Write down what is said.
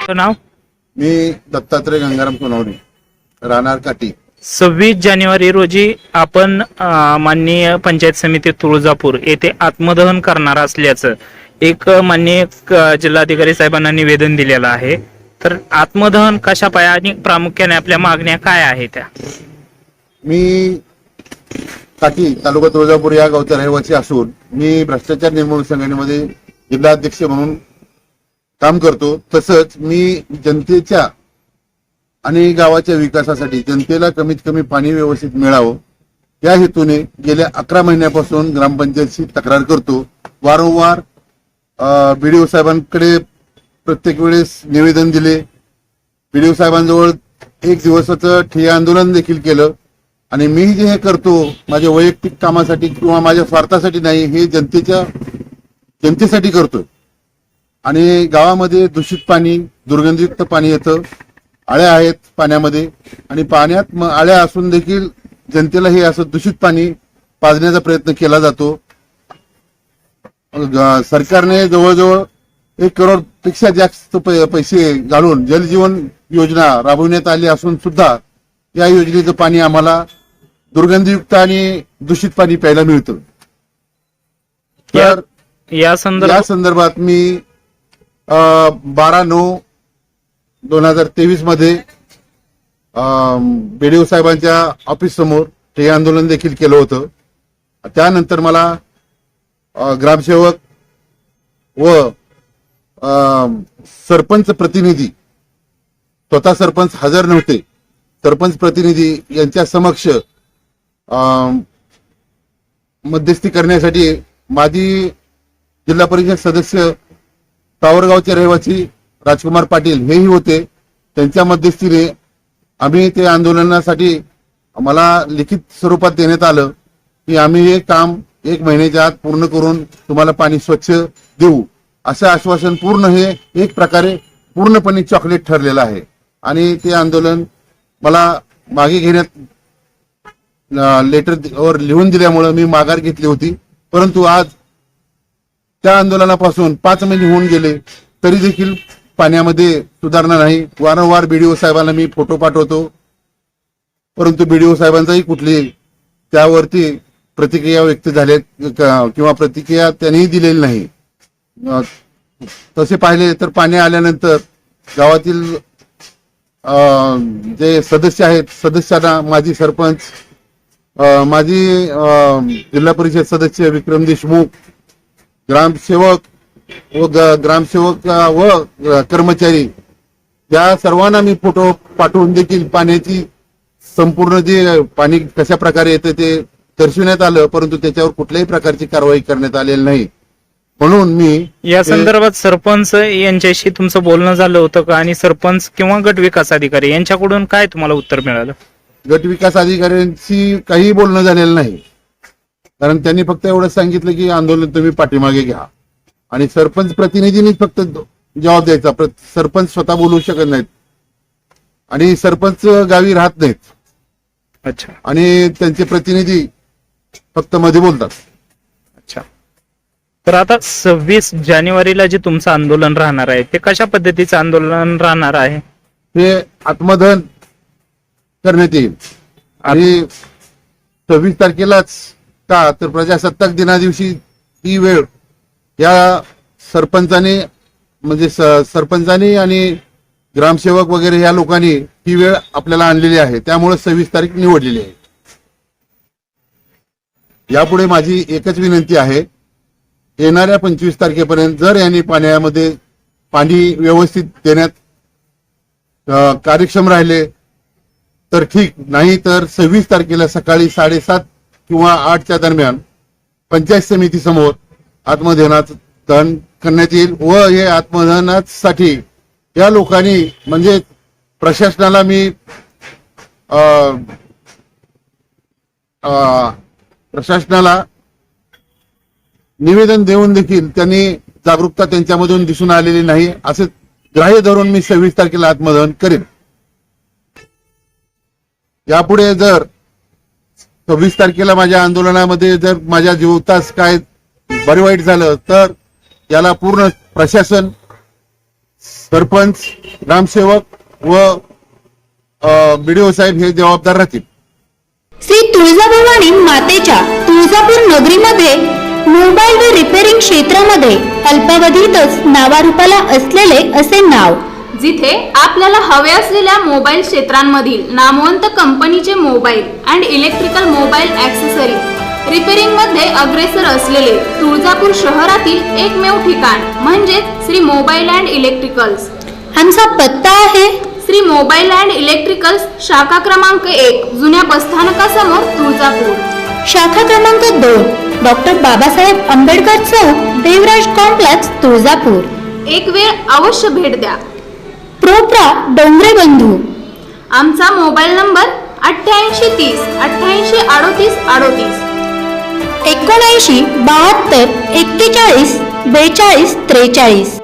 नाव मी दत्तात्रय गंगाराम सोनवणे, राहणार काटी. 26 जानेवारी रोजी आपण माननीय पंचायत समिती तुळजापूर येथे आत्मदहन करणार असल्याचं एक माननीय जिल्हाधिकारी साहेबांना निवेदन दिलेलं आहे. तर आत्मदहन कशा पाया आणि प्रामुख्याने आपल्या मागण्या काय आहेत त्या? मी काटी तालुका तुळजापूर या गावचा रहिवासी असून मी भ्रष्टाचार निर्मूलन संघटनेमध्ये जिल्हाध्यक्ष म्हणून काम करतो. तसंच मी जनतेच्या आणि गावाच्या विकासासाठी जनतेला कमीत कमी पाणी व्यवस्थित मिळावं या हेतूने गेल्या 11 महिन्यापासून ग्रामपंचायतची तक्रार करतो. वारंवार बीडीओ साहेबांकडे प्रत्येक वेळेस निवेदन दिले. बीडीओ साहेबांजवळ एक दिवसाचं ठिय्या आंदोलन देखील केलं. आणि मी जे हे करतो माझ्या वैयक्तिक कामासाठी किंवा माझ्या स्वार्थासाठी नाही, हे जनतेसाठी करतोय. आणि गावामध्ये दूषित पाणी, दुर्गंधयुक्त पाणी येतं, आळ्या आहेत पाण्यामध्ये आणि पाण्यात आळ्या असून देखील जनतेला हे असं दूषित पाणी पाजण्याचा प्रयत्न केला जातो. सरकारने जवळजवळ 1 करोड पेक्षा जास्त पैसे घालून जलजीवन योजना राबवण्यात आली असून सुद्धा या योजनेचं पाणी आम्हाला दुर्गंधयुक्त आणि दूषित पाणी प्यायला मिळतं. तर या संदर्भात मी 12/9/2023 मध्ये बीडीओ साहेबांच्या ऑफिस समोर हे आंदोलन देखील केलं होतं. त्यानंतर मला ग्रामसेवक व सरपंच प्रतिनिधी, स्वतः सरपंच हजर नव्हते, सरपंच प्रतिनिधी यांच्या समक्ष मध्यस्थी करण्यासाठी माजी जिल्हा परिषद सदस्य सावरगावचे रहिवासी राजकुमार पाटील हेही होते. त्यांच्या मध्यस्थीने आम्ही ते आंदोलनासाठी मला लिखित स्वरूपात देण्यात आलं की आम्ही हे काम 1 महिन्याच्या आत पूर्ण करून तुम्हाला पाणी स्वच्छ देऊ, असं आश्वासन पूर्ण हे एक प्रकारे पूर्णपणे चॉकलेट ठरलेलं आहे. आणि ते आंदोलन मला मागे घेण्यात लेटर लिहून दिल्यामुळे मी माघार घेतली होती. परंतु आज त्या आंदोलनापासून 5 महिने होऊन गेले तरी देखील पाण्यामध्ये सुधारणा नाही. वारंवार बीडीओ साहेबांना मी फोटो पाठवतो, परंतु बीडीओ साहेबांचाही कुठली त्यावरती प्रतिक्रिया व्यक्त झाल्या किंवा प्रतिक्रिया त्यांनीही दिलेली नाही. तसे पाहिले तर पाणी आल्यानंतर गावातील जे सदस्य आहेत, सदस्यांना माजी सरपंच, माजी जिल्हा परिषद सदस्य विक्रम देशमुख, ग्रामसेवक व कर्मचारी या सर्वांना मी फोटो पाठवून देखील पाण्याची संपूर्ण जे पाणी कशा प्रकारे येतं ते दर्शवण्यात आलं, परंतु त्याच्यावर कुठल्याही प्रकारची कारवाई करण्यात आलेली नाही. म्हणून मी या संदर्भात सरपंच यांच्याशी तुमचं बोलणं झालं होतं का? आणि सरपंच किंवा गट विकास अधिकारी यांच्याकडून काय तुम्हाला उत्तर मिळालं? गट विकास अधिकाऱ्यांशी काही बोलणं झालेलं नाही, कारण त्यांनी फक्त एवढंच सांगितलं की आंदोलन तुम्ही पाठीमागे घ्या. आणि सरपंच प्रतिनिधींनी फक्त जबाब द्यायचा. सरपंच स्वतः बोलू शकत नाहीत आणि सरपंच गावी राहत नाहीत. अच्छा. आणि त्यांचे प्रतिनिधी फक्त मध्ये बोलतात. अच्छा. तर आता 26 जानेवारीला जे तुमचं आंदोलन राहणार आहे ते कशा पद्धतीचं आंदोलन राहणार आहे? हे आत्मदहन करण्यात येईल. आणि 26 तारखेलाच का तर प्रजासत्ताक दिनादिवशी ही वेळ या सरपंचाने म्हणजे सरपंचानी आणि ग्रामसेवक वगैरे या लोकांनी ही वेळ आपल्याला आणलेली आहे, त्यामुळे 26 तारीख निवडलेली आहे. यापुढे माझी एकच विनंती आहे, येणाऱ्या 25 तारखेपर्यंत जर यांनी पाण्यामध्ये पाणी व्यवस्थित देण्यात कार्यक्षम राहिले तर ठीक, नाही तर 26 तारखेला सकाळी 7:30 किंवा 8च्या दरम्यान पंचायत समिती समोर आत्मदहन करण्यात येईल. व हे आत्मदहनासाठी या लोकांनी म्हणजे प्रशासनाला मी प्रशासनाला निवेदन देऊन देखील त्यांनी जागरूकता त्यांच्यामधून दिसून आलेली नाही, असे ग्राह्य धरून मी 26 तारखेला आत्मदहन करेन. यापुढे जर 26 तारखेला माझ्या आंदोलनामध्ये जर माझ्या जीवितास काय बरे वाईट झालं तर याला पूर्ण प्रशासन सरपंच, ग्रामसेवक व BDO साहेब हे जबाबदार राहतील. श्री तुळजाभवानी मातेच्या तुळजापूर नगरीमध्ये मोबाईल व रिपेअरिंग क्षेत्रामध्ये अल्पावधीतच नावारूपाला असलेले असे नाव, जिथे आपल्याला हवे असलेल्या मोबाईल क्षेत्रांमधील नामवंत कंपनीचे mobile and electrical mobile accessory repairing मध्ये अग्रेसर असलेले तुळजापूर शहरातील एकमेव ठिकाण म्हणजेच श्री मोबाईल अँड इलेक्ट्रिकल्स. आमचा पत्ता आहे श्री मोबाईल अँड इलेक्ट्रिकल्स, शाखा क्रमांक 1, जुन्या बसस्थानकासमोर, तुळजापूर. शाखा क्रमांक 2, डॉक्टर बाबासाहेब आंबेडकर चौक, देवराज कॉम्प्लेक्स, तुळजापूर. एक वेळ अवश्य भेट द्या. प्रोप्रा डोंगरे बंधू. आमचा मोबाईल नंबर 8830 88 38 38. 79 72 41 42 43.